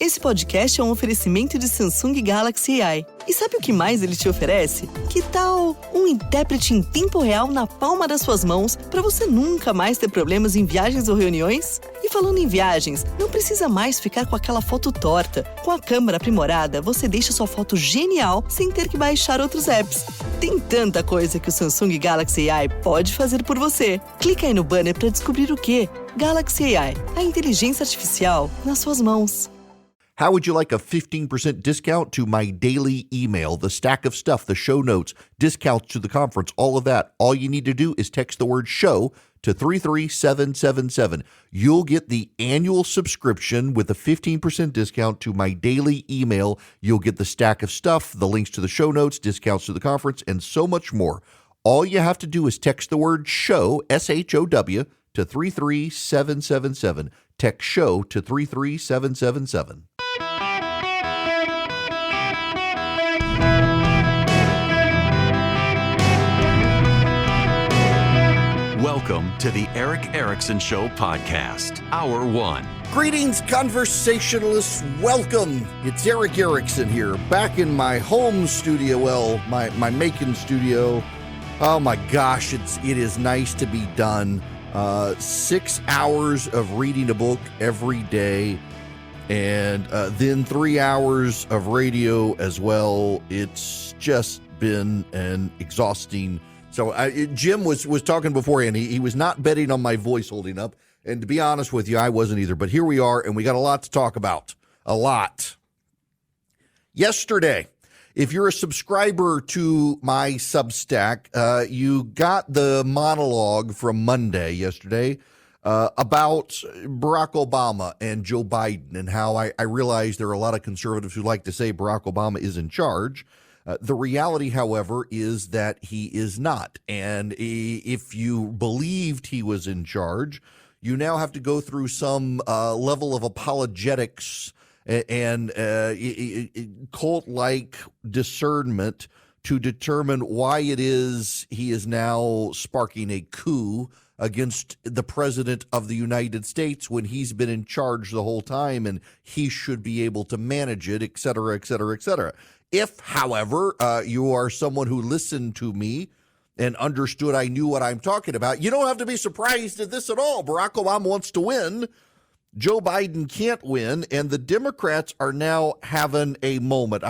Esse podcast é um oferecimento de Samsung Galaxy AI. E sabe o que mais ele te oferece? Que tal um intérprete em tempo real na palma das suas mãos para você nunca mais ter problemas em viagens ou reuniões? E falando em viagens, não precisa mais ficar com aquela foto torta. Com a câmera aprimorada, você deixa sua foto genial sem ter que baixar outros apps. Tem tanta coisa que o Samsung Galaxy AI pode fazer por você. Clica aí no banner para descobrir o que. Galaxy AI, a inteligência artificial nas suas mãos. How would you like a 15% discount to my daily email, the stack of stuff, the show notes, discounts to the conference, all of that? All you need to do is text the word show to 33777. You'll get the annual subscription with a 15% discount to my daily email. You'll get the stack of stuff, the links to the show notes, discounts to the conference, and so much more. All you have to do is text the word show, S-H-O-W, to 33777. Text show to 33777. Welcome to the Eric Erickson Show podcast, Hour 1. Greetings, conversationalists. Welcome. It's Eric Erickson here, back in my home studio, my Macon studio. Oh my gosh, it is nice to be done. 6 hours of reading a book every day, and then 3 hours of radio as well. It's just been an exhausting. So Jim was talking beforehand. He was not betting on my voice holding up. And to be honest with you, I wasn't either. But here we are, and we got a lot to talk about. A lot. Yesterday, if you're a subscriber to my Substack, you got the monologue from Monday yesterday about Barack Obama and Joe Biden, and how I realize there are a lot of conservatives who like to say Barack Obama is in charge. The reality, however, is that he is not. And if you believed he was in charge, you now have to go through some level of apologetics and cult-like discernment to determine why it is he is now sparking a coup against the president of the United States when he's been in charge the whole time and he should be able to manage it, et cetera, et cetera, et cetera. If, however, you are someone who listened to me and understood I knew what I'm talking about, you don't have to be surprised at this at all. Barack Obama wants to win. Joe Biden can't win, and the Democrats are now having a moment.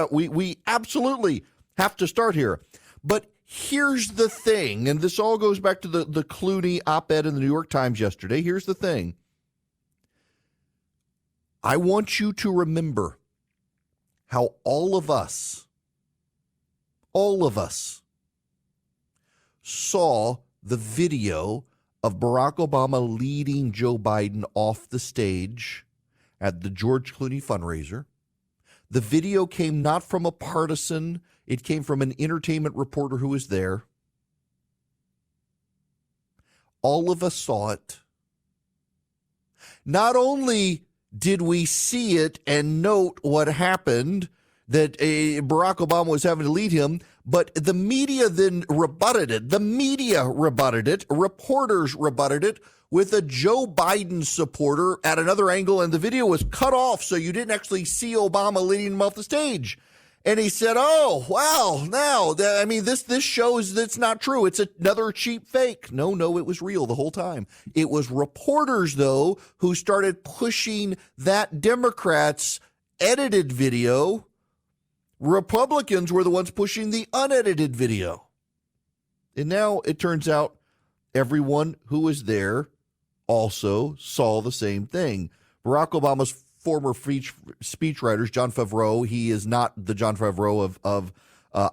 We absolutely have to start here. But here's the thing, and this all goes back to the Clooney op-ed in the New York Times yesterday. Here's the thing. I want you to remember how all of us saw the video of Barack Obama leading Joe Biden off the stage at the George Clooney fundraiser. The video came not from a partisan. It came from an entertainment reporter who was there. All of us saw it. Not only did we see it and note what happened, that Barack Obama was having to lead him, but the media then rebutted it. The media rebutted it. Reporters rebutted it with a Joe Biden supporter at another angle, and the video was cut off, so you didn't actually see Obama leading him off the stage. And he said, oh, wow, now, this shows that's not true. It's another cheap fake. No, it was real the whole time. It was reporters, though, who started pushing that Democrats' edited video. Republicans were the ones pushing the unedited video. And now it turns out everyone who was there also saw the same thing. Barack Obama's former speechwriters, John Favreau, he is not the John Favreau of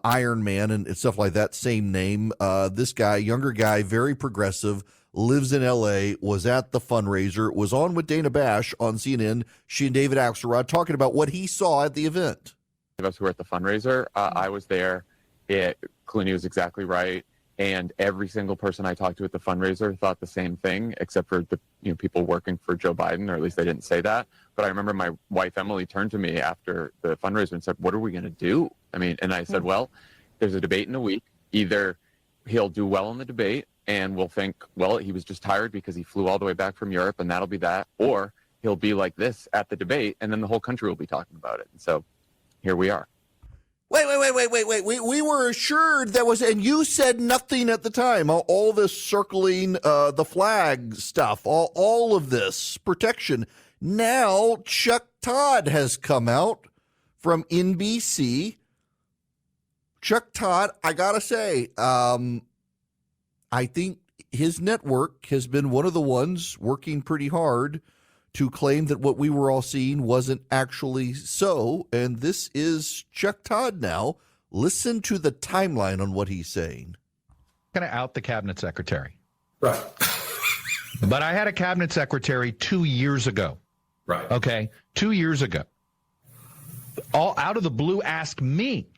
Iron Man and stuff like that, same name. This guy, younger guy, very progressive, lives in L.A., was at the fundraiser, was on with Dana Bash on CNN, she and David Axelrod, talking about what he saw at the event. Of us who were at the fundraiser, I was there. Clooney was exactly right. And every single person I talked to at the fundraiser thought the same thing, except for the people working for Joe Biden, or at least they didn't say that. But I remember my wife, Emily, turned to me after the fundraiser and said, what are we going to do? And I said, well, there's a debate in a week. Either he'll do well in the debate and we'll think, well, he was just tired because he flew all the way back from Europe and that'll be that. Or he'll be like this at the debate, and then the whole country will be talking about it. And so here we are. Wait. We were assured that was, and you said nothing at the time. All this circling the flag stuff, all of this protection. Now Chuck Todd has come out from NBC. Chuck Todd, I got to say, I think his network has been one of the ones working pretty hard to claim that what we were all seeing wasn't actually so. And this is Chuck Todd now. Listen to the timeline on what he's saying. I'm going to out the cabinet secretary. Right. But I had a cabinet secretary 2 years ago. Right. Okay. 2 years ago. All out of the blue asked me,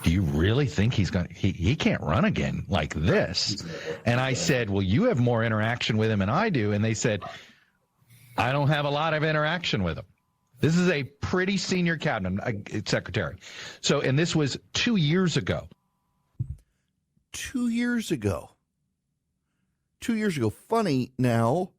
do you really think he can't run again like this? And I said, well, you have more interaction with him than I do. And they said, I don't have a lot of interaction with him. This is a pretty senior cabinet secretary. So, and this was 2 years ago. 2 years ago. 2 years ago. Funny now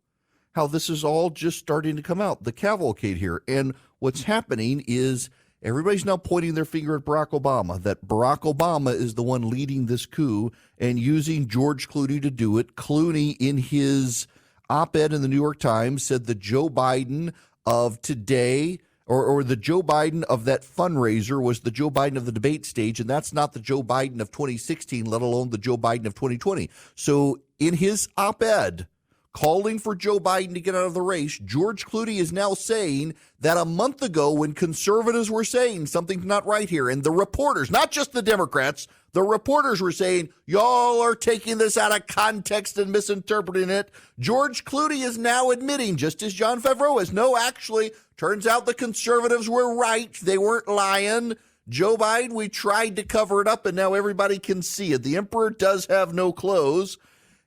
how this is all just starting to come out. The cavalcade here. And what's happening is everybody's now pointing their finger at Barack Obama, that Barack Obama is the one leading this coup and using George Clooney to do it. Clooney, in his op-ed in the New York Times, said the Joe Biden of today, or the Joe Biden of that fundraiser, was the Joe Biden of the debate stage, and that's not the Joe Biden of 2016, let alone the Joe Biden of 2020. So in his op-ed calling for Joe Biden to get out of the race, George Clooney is now saying that a month ago when conservatives were saying something's not right here, and the reporters, not just the Democrats, the reporters were saying, y'all are taking this out of context and misinterpreting it. George Clooney is now admitting, just as John Favreau is, no, actually, turns out the conservatives were right. They weren't lying. Joe Biden, we tried to cover it up, and now everybody can see it. The emperor does have no clothes,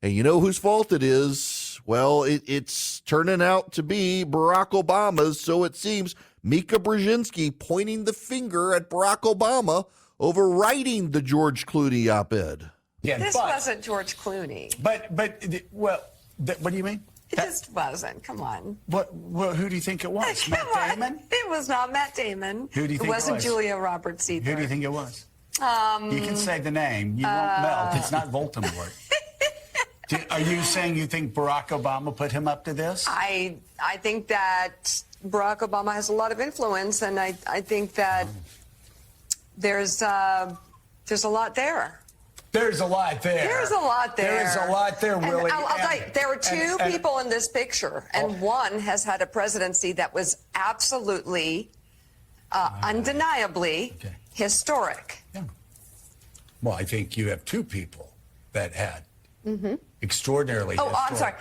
and you know whose fault it is. Well, it's turning out to be Barack Obama's, so it seems. Mika Brzezinski pointing the finger at Barack Obama over writing the George Clooney op-ed. Yeah, this wasn't George Clooney. What do you mean? It just wasn't. Come on. Who do you think it was? Matt Damon? It was not Matt Damon. Who do you think it was? It wasn't Julia Roberts either. Who do you think it was? You can say the name. You won't melt. It's not Voldemort. Are you saying you think Barack Obama put him up to this? I think that Barack Obama has a lot of influence, and I think that there's a lot there. There's a lot there. There's a lot there. There's a lot there, Willie. I'll tell you, there were two people in this picture, and one has had a presidency that was absolutely, undeniably historic. Yeah. Well, I think you have two people that had extraordinarily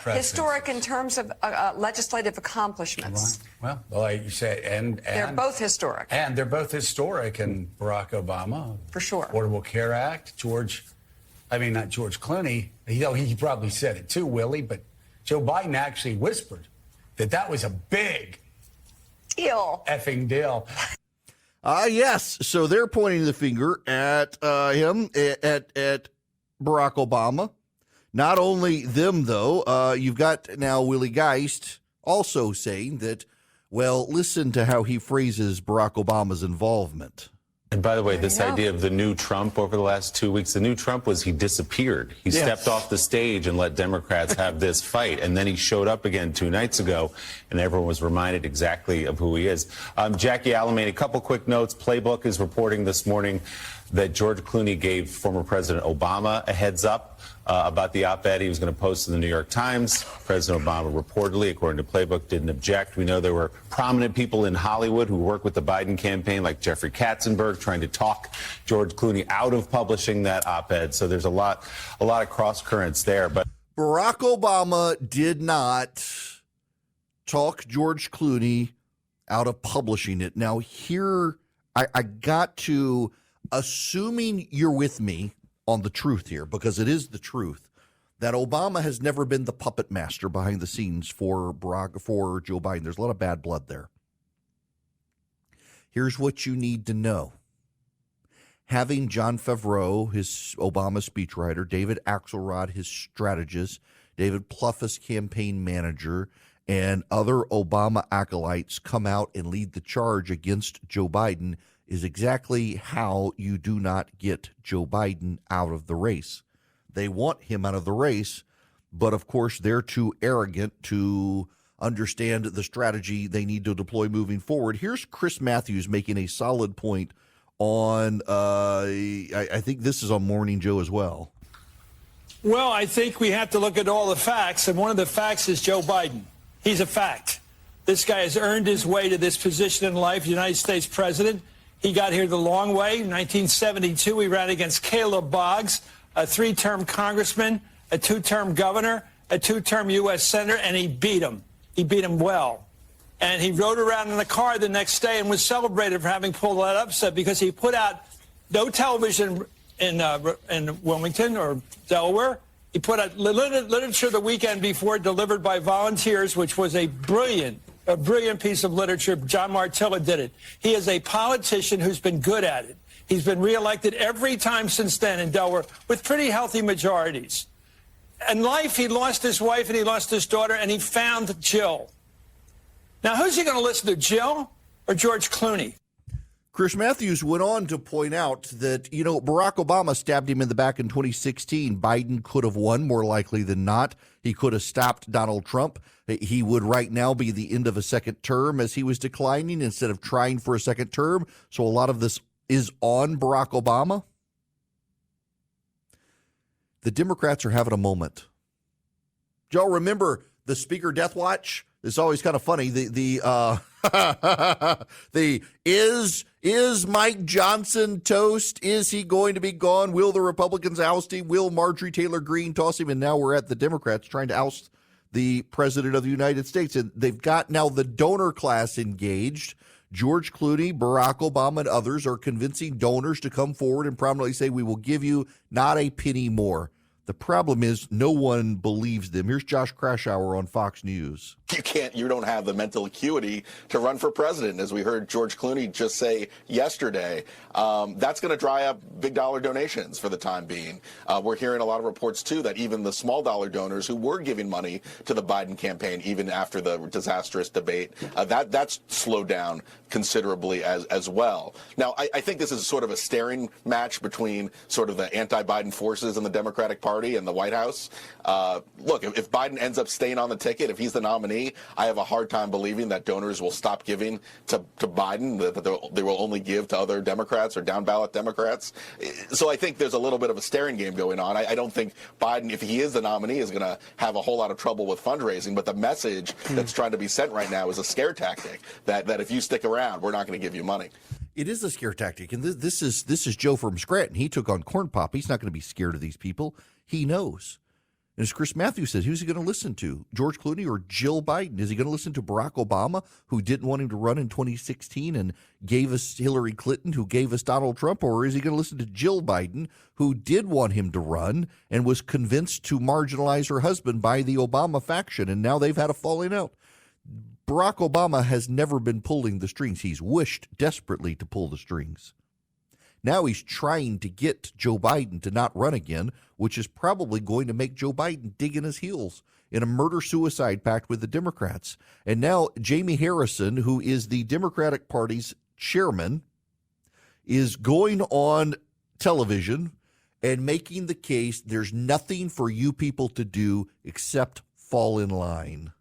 historic in terms of legislative accomplishments. Well, like you say, and they're both historic. And they're both historic, and Barack Obama, for sure. Affordable Care Act, not George Clooney. He probably said it too, Willie, but Joe Biden actually whispered that was a big effing deal. Yes. So they're pointing the finger at him, at Barack Obama. Not only them, though, you've got now Willie Geist also saying that, well, listen to how he phrases Barack Obama's involvement. And by the way, this idea of the new Trump over the last 2 weeks, the new Trump was he disappeared. He stepped off the stage and let Democrats have this fight. And then he showed up again 2 nights ago, and everyone was reminded exactly of who he is. Jackie Alamane, a couple quick notes. Playbook is reporting this morning that George Clooney gave former President Obama a heads up about the op-ed he was going to post in the New York Times. President Obama reportedly, according to Playbook, didn't object. We know there were prominent people in Hollywood who work with the Biden campaign, like Jeffrey Katzenberg, trying to talk George Clooney out of publishing that op-ed. So there's a lot of cross currents there. But Barack Obama did not talk George Clooney out of publishing it. Now, here I got to, assuming you're with me on the truth here, because it is the truth, that Obama has never been the puppet master behind the scenes for Joe Biden. There's a lot of bad blood there. Here's what you need to know. Having John Favreau, his Obama speechwriter, David Axelrod, his strategist, David Plouffe, his campaign manager, and other Obama acolytes come out and lead the charge against Joe Biden is exactly how you do not get Joe Biden out of the race. They want him out of the race, but of course they're too arrogant to understand the strategy they need to deploy moving forward. Here's Chris Matthews making a solid point on, I think this is on Morning Joe as well. Well, I think we have to look at all the facts, and one of the facts is Joe Biden. He's a fact. This guy has earned his way to this position in life, United States president. He got here the long way. In 1972, he ran against Caleb Boggs, a 3-term congressman, a 2-term governor, a 2-term U.S. senator, and he beat him. He beat him well. And he rode around in the car the next day and was celebrated for having pulled that upset because he put out no television in Wilmington or Delaware. He put out literature the weekend before delivered by volunteers, which was a brilliant piece of literature. John Martella did it. He is a politician who's been good at it. He's been reelected every time since then in Delaware with pretty healthy majorities. In life, he lost his wife and he lost his daughter, and he found Jill. Now, who's he going to listen to, Jill or George Clooney? Chris Matthews went on to point out that, Barack Obama stabbed him in the back in 2016. Biden could have won more likely than not. He could have stopped Donald Trump. He would right now be the end of a second term as he was declining instead of trying for a second term. So a lot of this is on Barack Obama. The Democrats are having a moment. Do y'all remember the Speaker Death Watch? It's always kind of funny. Is Mike Johnson toast? Is he going to be gone? Will the Republicans oust him? Will Marjorie Taylor Greene toss him? And now we're at the Democrats trying to oust the president of the United States. And they've got now the donor class engaged. George Clooney, Barack Obama, and others are convincing donors to come forward and prominently say, we will give you not a penny more. The problem is no one believes them. Here's Josh Krashour on Fox News. You don't have the mental acuity to run for president, as we heard George Clooney just say yesterday. That's going to dry up big dollar donations for the time being. We're hearing a lot of reports, too, that even the small dollar donors who were giving money to the Biden campaign, even after the disastrous debate, that's slowed down considerably as well. Now, I think this is sort of a staring match between sort of the anti-Biden forces in the Democratic Party and the White House. Look, if Biden ends up staying on the ticket, if he's the nominee, I have a hard time believing that donors will stop giving to Biden, that they will only give to other Democrats or down-ballot Democrats. So I think there's a little bit of a staring game going on. I don't think Biden, if he is the nominee, is going to have a whole lot of trouble with fundraising. But the message that's trying to be sent right now is a scare tactic, that if you stick around, we're not going to give you money. It is a scare tactic, and this is Joe from Scranton. He took on Corn Pop. He's not going to be scared of these people. He knows. And as Chris Matthews says, who's he going to listen to? George Clooney or Jill Biden? Is he going to listen to Barack Obama, who didn't want him to run in 2016 and gave us Hillary Clinton, who gave us Donald Trump? Or is he going to listen to Jill Biden, who did want him to run and was convinced to marginalize her husband by the Obama faction? And now they've had a falling out. Barack Obama has never been pulling the strings. He's wished desperately to pull the strings. Now he's trying to get Joe Biden to not run again, which is probably going to make Joe Biden dig in his heels in a murder-suicide pact with the Democrats. And now Jamie Harrison, who is the Democratic Party's chairman, is going on television and making the case there's nothing for you people to do except fall in line.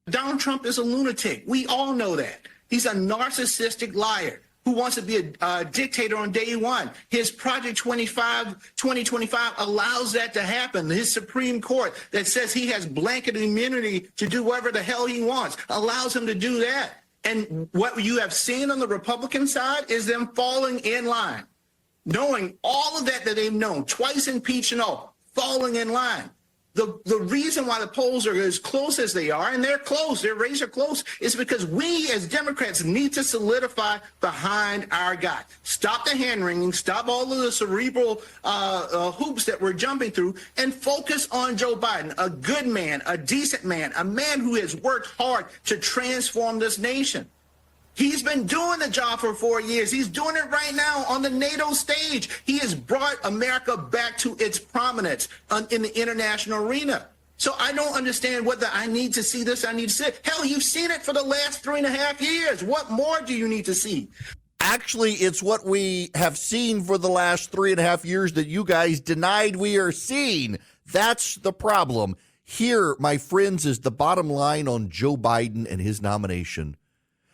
Donald Trump is a lunatic. We all know that. He's a narcissistic liar who wants to be a dictator on day one. His Project 2025 allows that to happen. His Supreme Court that says he has blanket immunity to do whatever the hell he wants allows him to do that. And what you have seen on the Republican side is them falling in line, knowing all of that they've known, twice impeached and all, falling in line. The reason why the polls are as close as they are, and they're close, their races are close, is because we as Democrats need to solidify behind our guy. Stop the hand-wringing, stop all of the cerebral hoops that we're jumping through, and focus on Joe Biden, a good man, a decent man, a man who has worked hard to transform this nation. He's been doing the job for 4 years. He's doing it right now on the NATO stage. He has brought America back to its prominence in the international arena. So I don't understand whether I need to see this, I need to see it. Hell, you've seen it for the last 3.5 years. What more do you need to see? Actually, it's what we have seen for the last 3.5 years that you guys denied we are seeing. That's the problem. Here, my friends, is the bottom line on Joe Biden and his nomination.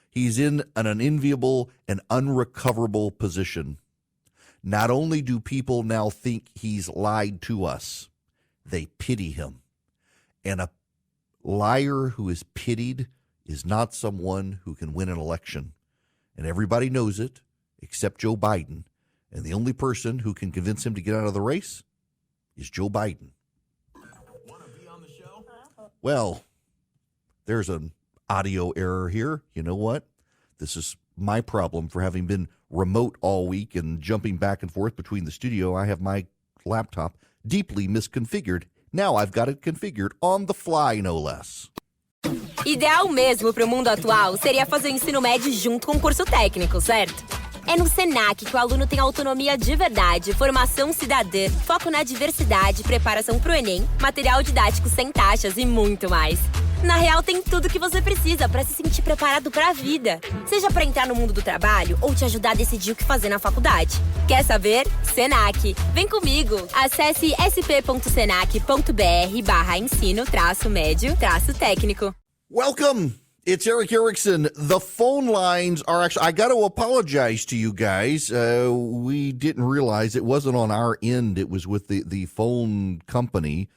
He's in an unenviable and unrecoverable position. Not only do people now think he's lied to us, they pity him. And a liar who is pitied is not someone who can win an election. And everybody knows it, except Joe Biden. And the only person who can convince him to get out of the race is Joe Biden. Want to be on the show? Well, there's an audio error here. You know what? This is my problem for having been remote all week and jumping back and forth between the studio. I have my laptop deeply misconfigured. Now I've got it configured on the fly, no less. Ideal mesmo para o mundo atual seria fazer o ensino médio junto com o curso técnico, certo? É no Senac que o aluno tem autonomia de verdade, formação cidadã, foco na diversidade, preparação para o Enem, material didático sem taxas e muito mais. Na real, tem tudo que você precisa para se sentir preparado para a vida. Seja para entrar no mundo do trabalho ou te ajudar a decidir o que fazer na faculdade. Quer saber? Senac. Vem comigo. Acesse sp.senac.br/ensino-médio-técnico. Welcome. It's Eric Erickson. The phone lines are actually, I got to apologize to you guys. We didn't realize it wasn't on our end. It was with the phone company.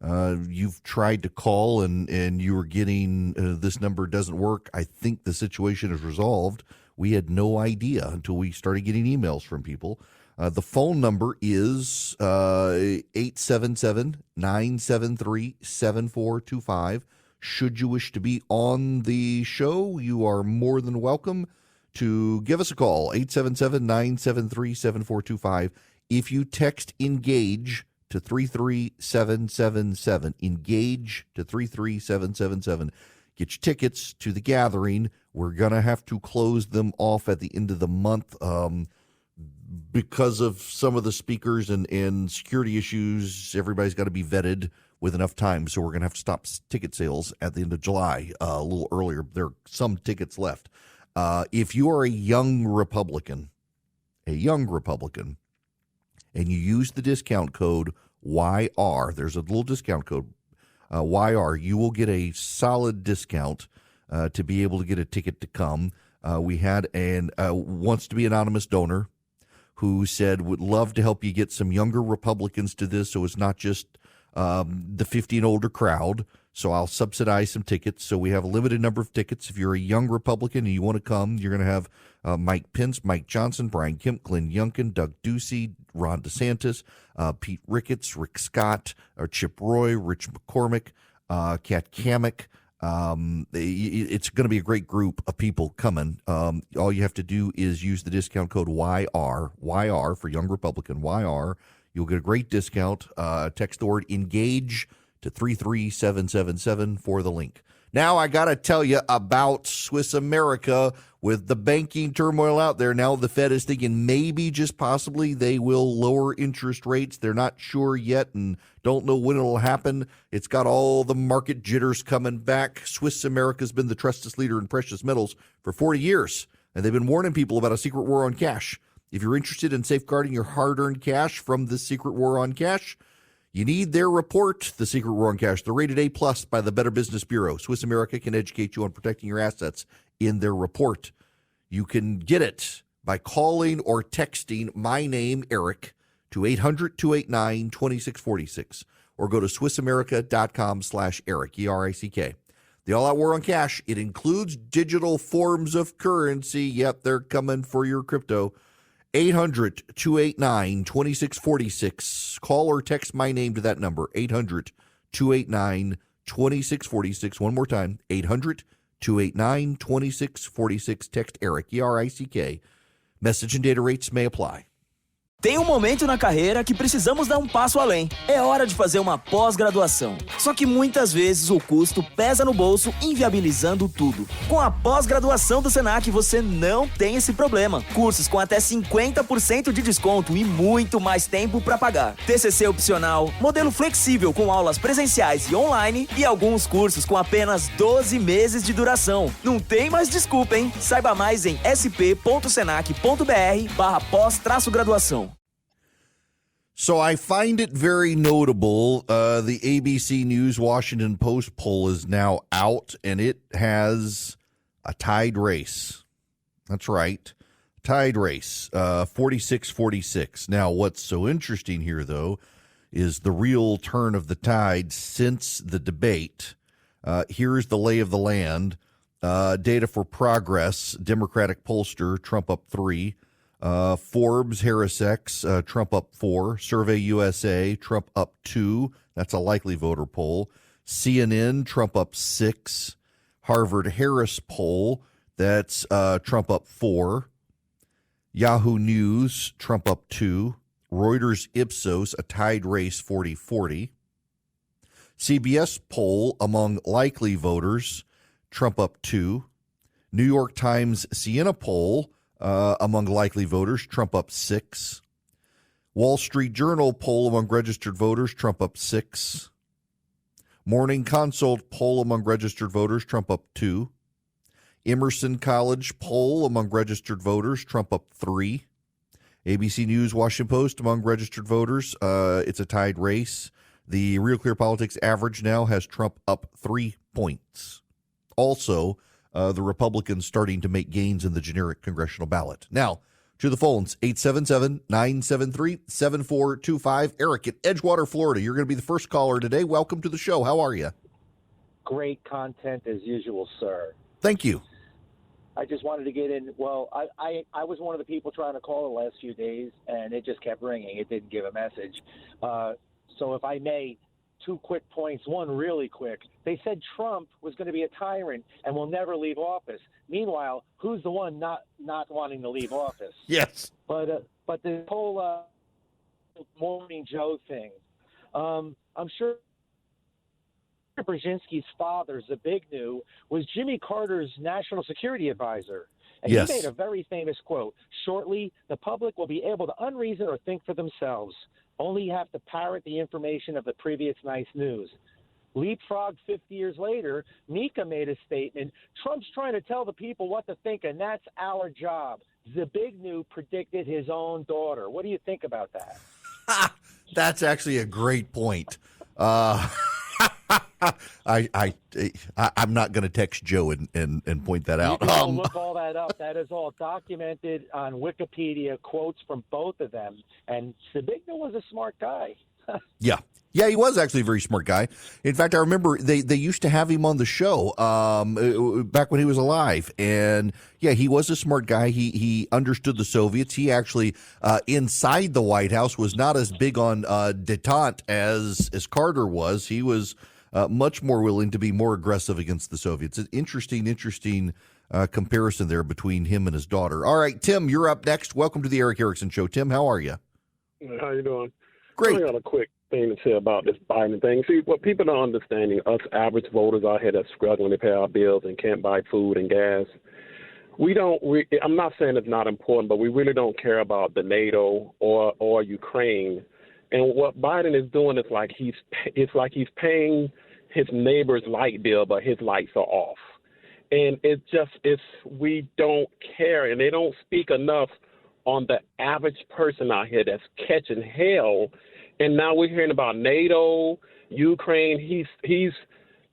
You've tried to call and you were getting this number doesn't work. I think the situation is resolved. We had no idea until we started getting emails from people. The phone number is 877-973-7425. Should you wish to be on the show, you are more than welcome to give us a call, 877-973-7425. If you text ENGAGE to 33777, ENGAGE to 33777, get your tickets to the gathering. We're going to have to close them off at the end of the month because of some of the speakers and security issues. Everybody's got to be vetted with enough time, so we're going to have to stop ticket sales at the end of July a little earlier. There are some tickets left. If you are a young Republican, and you use the discount code YR, there's a little discount code, YR, you will get a solid discount to be able to get a ticket to come. We had an wants to be anonymous donor who said would love to help you get some younger Republicans to this, so it's not just the 50 and older crowd. So I'll subsidize some tickets. So we have a limited number of tickets. If you're a young Republican and you want to come, you're going to have Mike Pence, Mike Johnson, Brian Kemp, Glenn Youngkin, Doug Ducey, Ron DeSantis, Pete Ricketts, Rick Scott, Chip Roy, Rich McCormick, Kat Kammack. It's going to be a great group of people coming. All you have to do is use the discount code YR for Young Republican, YR. You'll get a great discount. Text the word ENGAGE to 33777 for the link. Now, I got to tell you about Swiss America. With the banking turmoil out there, now the Fed is thinking maybe, just possibly, they will lower interest rates. They're not sure yet and don't know when it'll happen. It's got all the market jitters coming back. Swiss America has been the trusted leader in precious metals for 40 years, and they've been warning people about a secret war on cash. If you're interested in safeguarding your hard-earned cash from this secret war on cash, you need their report, The Secret War on Cash. They're rated A+ by the Better Business Bureau. Swiss America can educate you on protecting your assets in their report. You can get it by calling or texting my name, Eric, to 800-289-2646, or go to SwissAmerica.com/Eric, E-R-I-C-K. The all-out war on cash, it includes digital forms of currency. Yep, they're coming for your crypto. 800-289-2646. Call or text my name to that number, 800-289-2646. One more time, 800-289-2646. Text Eric, E-R-I-C-K. Message and data rates may apply. Tem um momento na carreira que precisamos dar um passo além. É hora de fazer uma pós-graduação. Só que muitas vezes o custo pesa no bolso, inviabilizando tudo. Com a pós-graduação do Senac, você não tem esse problema. Cursos com até 50% de desconto e muito mais tempo para pagar. TCC opcional, modelo flexível com aulas presenciais e online e alguns cursos com apenas 12 meses de duração. Não tem mais desculpa, hein? Saiba mais em sp.senac.br/pós-graduação. So I find it very notable. The ABC News Washington Post poll is now out, and it has a tied race. That's right. Tied race, 46-46. Now, what's so interesting here, though, is the real turn of the tide since the debate. Here's the lay of the land. Data for Progress, Democratic pollster, Trump up 3. Forbes, Harris-X, Trump up 4. Survey USA, Trump up 2. That's a likely voter poll. CNN, Trump up 6. Harvard-Harris poll, that's Trump up 4. Yahoo News, Trump up 2. Reuters Ipsos, a tied race, 40-40. CBS poll among likely voters, Trump up 2. New York Times Siena poll, among likely voters, Trump up 6. Wall Street Journal poll among registered voters, Trump up 6. Morning Consult poll among registered voters, Trump up 2. Emerson College poll among registered voters, Trump up 3. ABC News Washington Post among registered voters, it's a tied race. The Real Clear Politics average now has Trump up 3 points. Also, the Republicans starting to make gains in the generic congressional ballot. Now, to the phones, 877-973-7425. Eric in Edgewater, Florida. You're going to be the first caller today. Welcome to the show. How are you? Great content as usual, sir. Thank you. I just wanted to get in. Well, I was one of the people trying to call the last few days, and it just kept ringing. It didn't give a message. So if I may, 2 quick points. One really quick. They said Trump was going to be a tyrant and will never leave office. Meanwhile, who's the one not wanting to leave office? Yes. But the whole Morning Joe thing, I'm sure Brzezinski's father, Zbigniew, was Jimmy Carter's national security advisor. And yes. He made a very famous quote, "Shortly, the public will be able to unreason or think for themselves. Only you have to parrot the information of the previous night's news." Leapfrog 50 years later, Mika made a statement, "Trump's trying to tell the people what to think, and that's our job." Zbigniew predicted his own daughter. What do you think about that? That's actually a great point. I'm not going to text Joe and point that out. You can go look all that up. That is all documented on Wikipedia, quotes from both of them. And Zbigniew was a smart guy. Yeah, he was actually a very smart guy. In fact, I remember they used to have him on the show back when he was alive. And, yeah, he was a smart guy. He understood the Soviets. He actually, inside the White House, was not as big on détente as Carter was. He was much more willing to be more aggressive against the Soviets. An interesting comparison there between him and his daughter. All right, Tim, you're up next. Welcome to the Eric Erickson Show. Tim, how are you? How you doing? Great. I got a quick thing to say about this Biden thing. See, what people don't understand, us average voters out here that's struggling to pay our bills and can't buy food and gas, I'm not saying it's not important, but we really don't care about the NATO or Ukraine. And what Biden is doing is it's like he's paying his neighbor's light bill, but his lights are off. And we don't care, and they don't speak enough on the average person out here that's catching hell. And now we're hearing about NATO, Ukraine. He's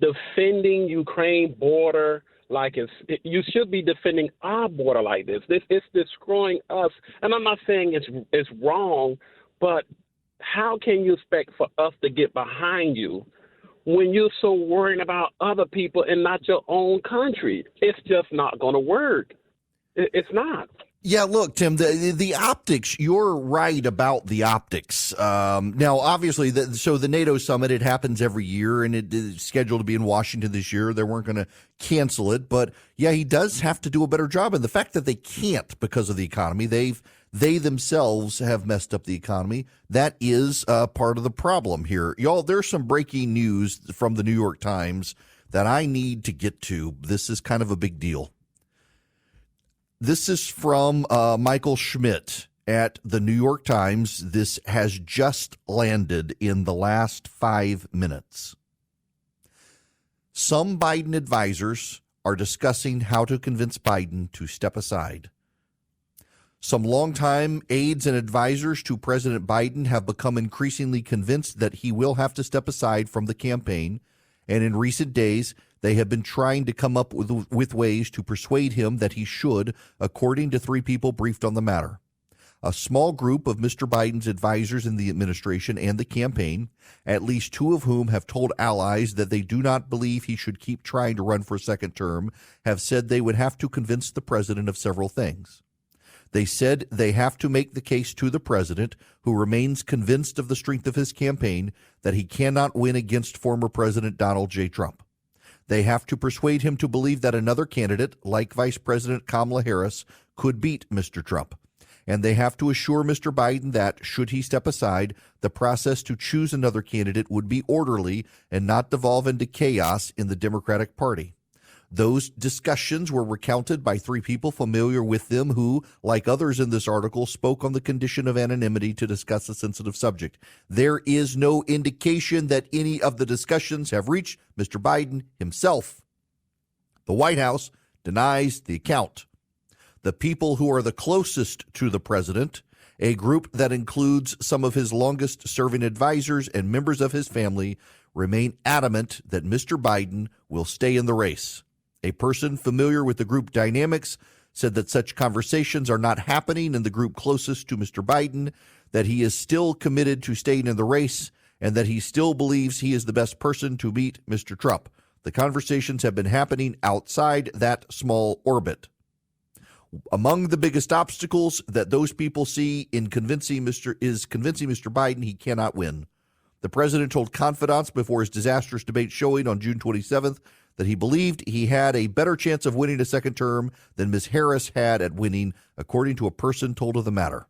defending Ukraine border like you should be defending our border like this. It's destroying us. And I'm not saying it's wrong, but how can you expect for us to get behind you when you're so worried about other people and not your own country? It's just not going to work. It's not. Yeah, look, Tim, the optics, you're right about the optics. Now, obviously, so the NATO summit, it happens every year, and it is scheduled to be in Washington this year. They weren't going to cancel it. But, yeah, he does have to do a better job. And the fact that they can't because of the economy, they've They themselves have messed up the economy. That is part of the problem here. Y'all, there's some breaking news from the New York Times that I need to get to. This is kind of a big deal. This is from Michael Schmidt at the New York Times. This has just landed in the last 5 minutes. Some Biden advisors are discussing how to convince Biden to step aside. Some longtime aides and advisors to President Biden have become increasingly convinced that he will have to step aside from the campaign, and in recent days, they have been trying to come up with ways to persuade him that he should, according to 3 people briefed on the matter. A small group of Mr. Biden's advisors in the administration and the campaign, at least 2 of whom have told allies that they do not believe he should keep trying to run for a second term, have said they would have to convince the president of several things. They said they have to make the case to the president, who remains convinced of the strength of his campaign, that he cannot win against former President Donald J. Trump. They have to persuade him to believe that another candidate, like Vice President Kamala Harris, could beat Mr. Trump. And they have to assure Mr. Biden that, should he step aside, the process to choose another candidate would be orderly and not devolve into chaos in the Democratic Party. Those discussions were recounted by 3 people familiar with them who, like others in this article, spoke on the condition of anonymity to discuss a sensitive subject. There is no indication that any of the discussions have reached Mr. Biden himself. The White House denies the account. The people who are the closest to the president, a group that includes some of his longest-serving advisors and members of his family, remain adamant that Mr. Biden will stay in the race. A person familiar with the group dynamics said that such conversations are not happening in the group closest to Mr. Biden, that he is still committed to staying in the race, and that he still believes he is the best person to beat Mr. Trump. The conversations have been happening outside that small orbit. Among the biggest obstacles that those people see in convincing Mr. Biden he cannot win. The president told confidants before his disastrous debate showing on June 27th that he believed he had a better chance of winning a second term than Ms. Harris had at winning, according to a person told of the matter.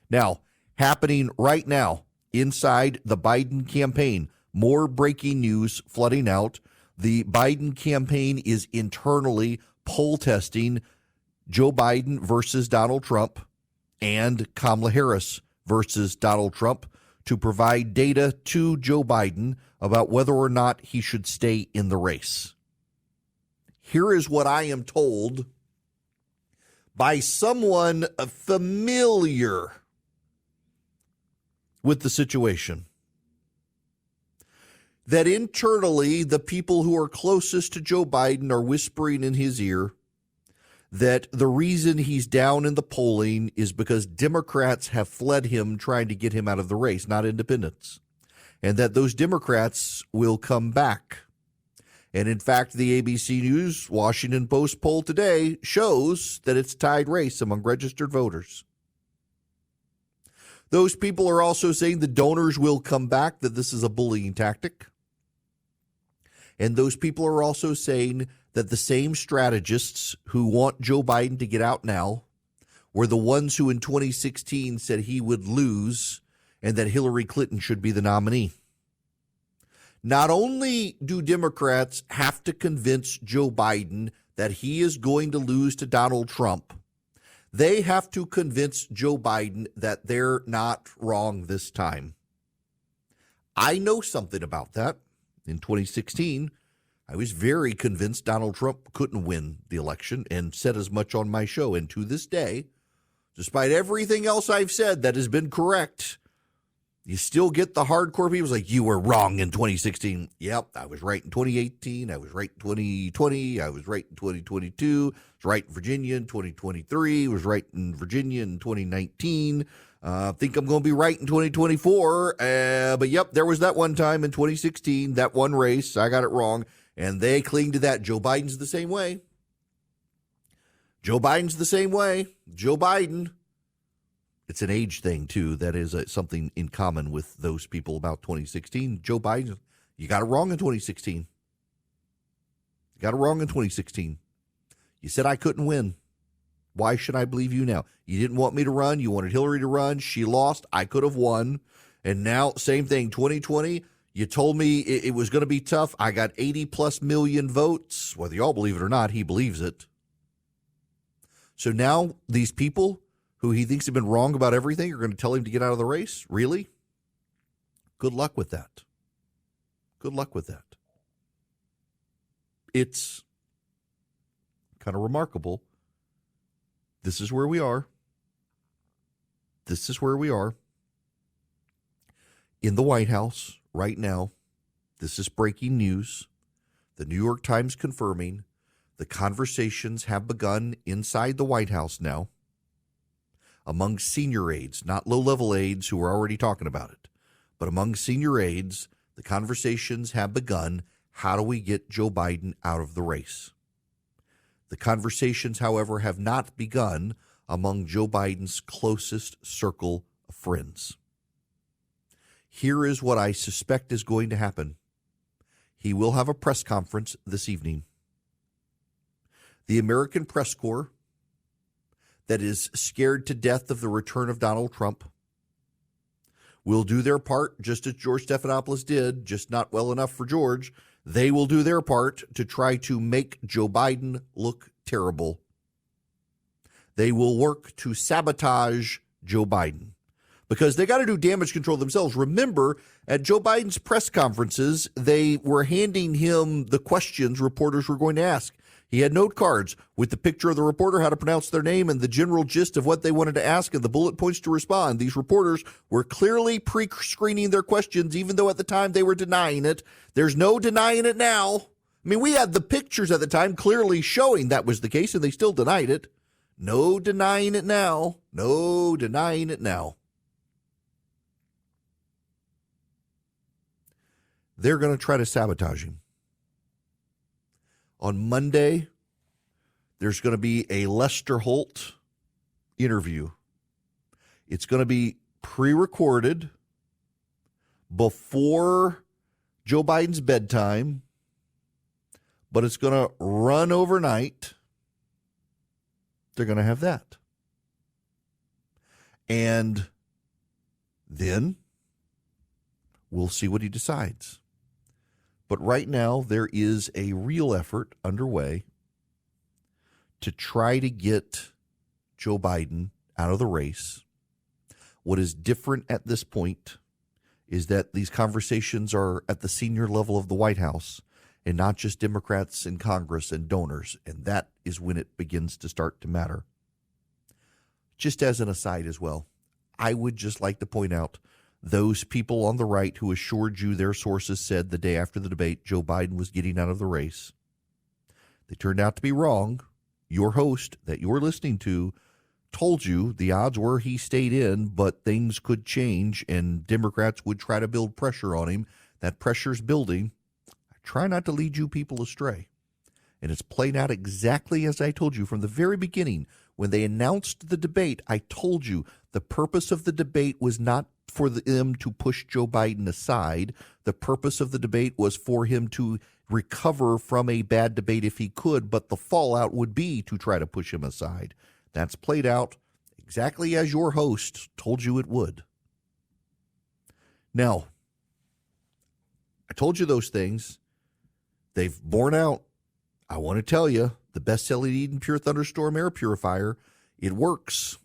Now, happening right now inside the Biden campaign, more breaking news flooding out. The Biden campaign is internally poll testing Joe Biden versus Donald Trump and Kamala Harris versus Donald Trump to provide data to Joe Biden about whether or not he should stay in the race. Here is what I am told by someone familiar with the situation. That internally, the people who are closest to Joe Biden are whispering in his ear that the reason he's down in the polling is because Democrats have fled him trying to get him out of the race, not independents, and that those Democrats will come back. And in fact, the ABC News Washington Post poll today shows that it's a tied race among registered voters. Those people are also saying the donors will come back, that this is a bullying tactic. And those people are also saying that the same strategists who want Joe Biden to get out now were the ones who in 2016 said he would lose and that Hillary Clinton should be the nominee. Not only do Democrats have to convince Joe Biden that he is going to lose to Donald Trump, they have to convince Joe Biden that they're not wrong this time. I know something about that. In 2016, I was very convinced Donald Trump couldn't win the election and said as much on my show. And to this day, despite everything else I've said that has been correct, you still get the hardcore people like, you were wrong in 2016. Yep, I was right in 2018. I was right in 2020. I was right in 2022. I was right in Virginia in 2023. I was right in Virginia in 2019. I think I'm going to be right in 2024. But yep, there was that one time in 2016, that one race, I got it wrong. And they cling to that. Joe Biden's the same way. Joe Biden's the same way. Joe Biden. It's an age thing, too. That is something in common with those people about 2016. Joe Biden, you got it wrong in 2016. You got it wrong in 2016. You said I couldn't win. Why should I believe you now? You didn't want me to run. You wanted Hillary to run. She lost. I could have won. And now, same thing, 2020, you told me it was going to be tough. I got 80-plus million votes. Whether you all believe it or not, he believes it. So now these people who he thinks have been wrong about everything are going to tell him to get out of the race? Really? Good luck with that. Good luck with that. It's kind of remarkable. This is where we are. This is where we are. In the White House right now, this is breaking news. The New York Times confirming the conversations have begun inside the White House now among senior aides, not low-level aides who are already talking about it, but among senior aides, the conversations have begun. How do we get Joe Biden out of the race? The conversations, however, have not begun among Joe Biden's closest circle of friends. Here is what I suspect is going to happen. He will have a press conference this evening. The American press corps that is scared to death of the return of Donald Trump will do their part, just as George Stephanopoulos did, just not well enough for George. They will do their part to try to make Joe Biden look terrible. They will work to sabotage Joe Biden because they got to do damage control themselves. Remember, at Joe Biden's press conferences, they were handing him the questions reporters were going to ask. He had note cards with the picture of the reporter, how to pronounce their name, and the general gist of what they wanted to ask and the bullet points to respond. These reporters were clearly pre-screening their questions, even though at the time they were denying it. There's no denying it now. I mean, we had the pictures at the time clearly showing that was the case, and they still denied it. No denying it now. No denying it now. They're going to try to sabotage him. On Monday, there's going to be a Lester Holt interview. It's going to be pre-recorded before Joe Biden's bedtime, but it's going to run overnight. They're going to have that. And then we'll see what he decides. But right now, there is a real effort underway to try to get Joe Biden out of the race. What is different at this point is that these conversations are at the senior level of the White House and not just Democrats in Congress and donors. And that is when it begins to start to matter. Just as an aside as well, I would just like to point out those people on the right who assured you their sources said the day after the debate Joe Biden was getting out of the race. They turned out to be wrong. Your host that you're listening to told you the odds were he stayed in, but things could change and Democrats would try to build pressure on him. That pressure's building. I try not to lead you people astray. And it's played out exactly as I told you from the very beginning. When they announced the debate, I told you the purpose of the debate was not for them to push Joe Biden aside. The purpose of the debate was for him to recover from a bad debate if he could, but the fallout would be to try to push him aside. That's played out exactly as your host told you it would. Now, I told you those things. They've borne out. I want to tell you, the best-selling Eden Pure Thunderstorm air purifier, it works.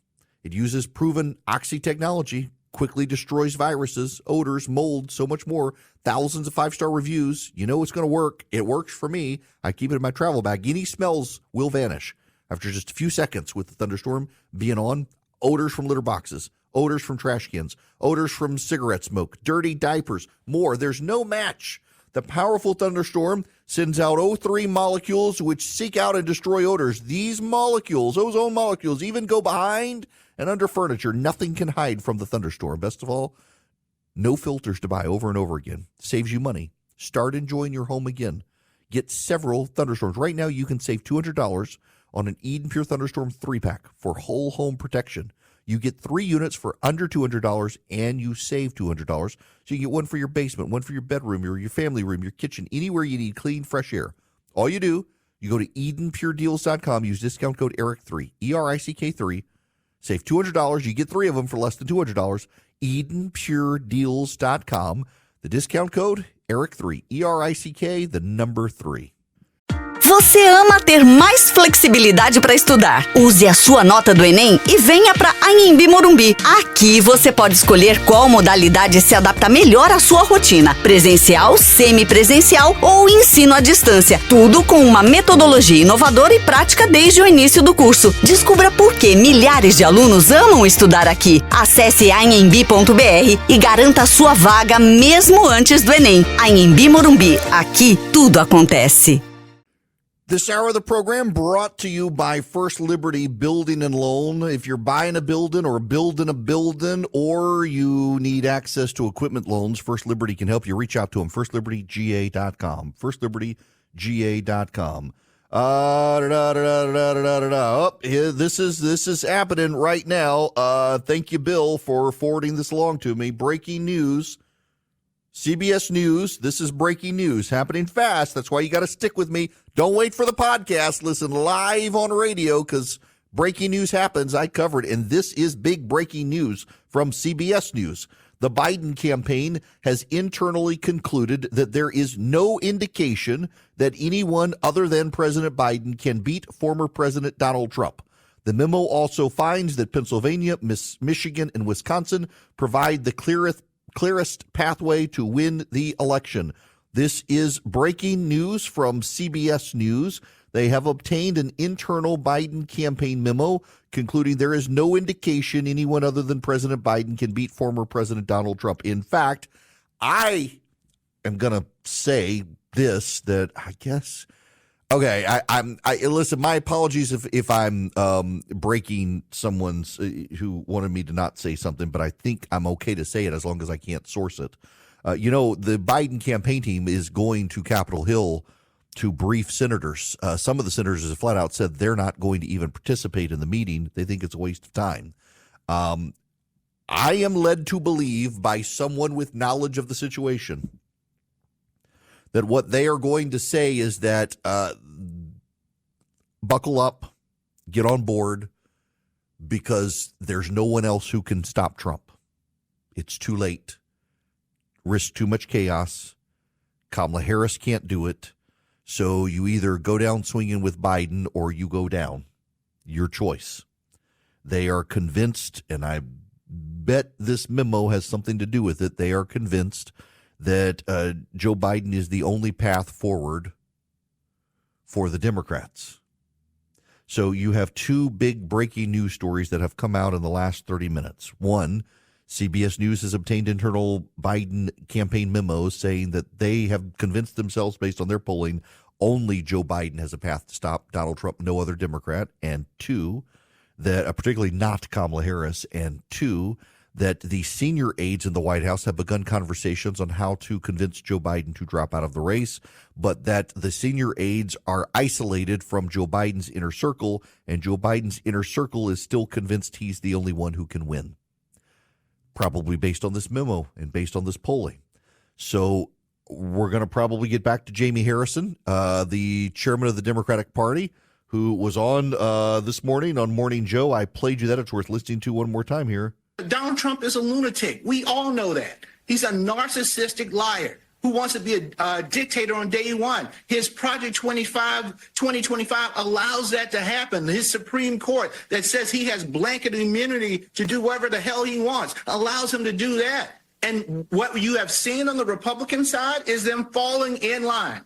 It uses proven Oxy technology, quickly destroys viruses, odors, mold, so much more. Thousands of 5-star reviews. You know it's going to work. It works for me. I keep it in my travel bag. Any smells will vanish after just a few seconds with the thunderstorm being on. Odors from litter boxes, odors from trash cans, odors from cigarette smoke, dirty diapers, more. There's no match. The powerful thunderstorm sends out O3 molecules which seek out and destroy odors. These molecules, ozone molecules, even go behind and under furniture. Nothing can hide from the thunderstorm. Best of all, no filters to buy over and over again. Saves you money. Start enjoying your home again. Get several thunderstorms. Right now, you can save $200 on an Eden Pure Thunderstorm 3-pack for whole home protection. You get 3 units for under $200, and you save $200. So you get one for your basement, one for your bedroom, your family room, your kitchen, anywhere you need clean, fresh air. All you do, You go to EdenPureDeals.com, use discount code ERIC3, ERICK3, save $200. You get 3 of them for less than $200. EdenPureDeals.com. The discount code ERIC3, ERICK, the number 3. Você ama ter mais flexibilidade para estudar? Use a sua nota do Enem e venha para Anhembi Morumbi. Aqui você pode escolher qual modalidade se adapta melhor à sua rotina: presencial, semipresencial ou ensino à distância. Tudo com uma metodologia inovadora e prática desde o início do curso. Descubra por que milhares de alunos amam estudar aqui. Acesse anhembi.br e garanta a sua vaga mesmo antes do Enem. Anhembi Morumbi. Aqui tudo acontece. This hour of the program brought to you by First Liberty Building and Loan. If you're buying a building or building a building or you need access to equipment loans, First Liberty can help you. Reach out to them, firstlibertyga.com, firstlibertyga.com. This is happening right now. Thank you, Bill, for forwarding this along to me. Breaking news. CBS News, this is breaking news, happening fast. That's why you got to stick with me. Don't wait for the podcast. Listen live on radio because breaking news happens. I covered, and this is big breaking news from CBS News. The Biden campaign has internally concluded that there is no indication that anyone other than President Biden can beat former President Donald Trump. The memo also finds that Pennsylvania, Michigan, and Wisconsin provide the clearest pathway to win the election. This is breaking news from CBS News. They have obtained an internal Biden campaign memo concluding there is no indication anyone other than President Biden can beat former President Donald Trump. In fact, I am going to say this, that I guess, okay, I listen, my apologies if I'm breaking someone's who wanted me to not say something, but I think I'm okay to say it as long as I can't source it. The Biden campaign team is going to Capitol Hill to brief senators. Some of the senators have flat out said they're not going to even participate in the meeting. They think it's a waste of time. I am led to believe by someone with knowledge of the situation that what they are going to say is that buckle up, get on board, because there's no one else who can stop Trump. It's too late. Risk too much chaos. Kamala Harris can't do it. So you either go down swinging with Biden or you go down. Your choice. They are convinced, and I bet this memo has something to do with it, they are convinced that Joe Biden is the only path forward for the Democrats. So you have two big breaking news stories that have come out in the last 30 minutes. One, CBS News has obtained internal Biden campaign memos saying that they have convinced themselves, based on their polling, only Joe Biden has a path to stop Donald Trump, no other Democrat. And two, that particularly not Kamala Harris. And two, that the senior aides in the White House have begun conversations on how to convince Joe Biden to drop out of the race, but that the senior aides are isolated from Joe Biden's inner circle, and Joe Biden's inner circle is still convinced he's the only one who can win, probably based on this memo and based on this polling. So we're going to probably get back to Jamie Harrison, the chairman of the Democratic Party, who was on this morning on Morning Joe. I played you that. It's worth listening to one more time here. Donald Trump is a lunatic. We all know that. He's a narcissistic liar who wants to be a dictator on day one. His Project 2025 allows that to happen. His Supreme Court that says he has blanket immunity to do whatever the hell he wants allows him to do that. And what you have seen on the Republican side is them falling in line,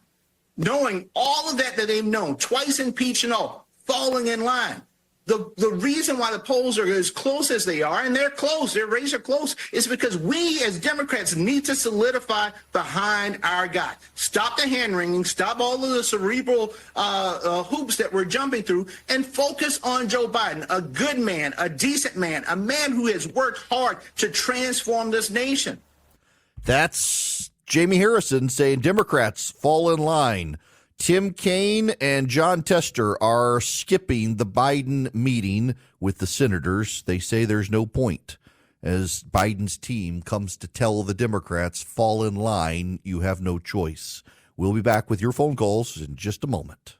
knowing all of that they've known, twice impeached and all, falling in line. The reason why the polls are as close as they are, and they're close, their races are close, is because we as Democrats need to solidify behind our guy. Stop the hand-wringing, stop all of the cerebral hoops that we're jumping through, and focus on Joe Biden, a good man, a decent man, a man who has worked hard to transform this nation. That's Jamie Harrison saying Democrats fall in line. Tim Kaine and John Tester are skipping the Biden meeting with the senators. They say there's no point. As Biden's team comes to tell the Democrats, fall in line, you have no choice. We'll be back with your phone calls in just a moment.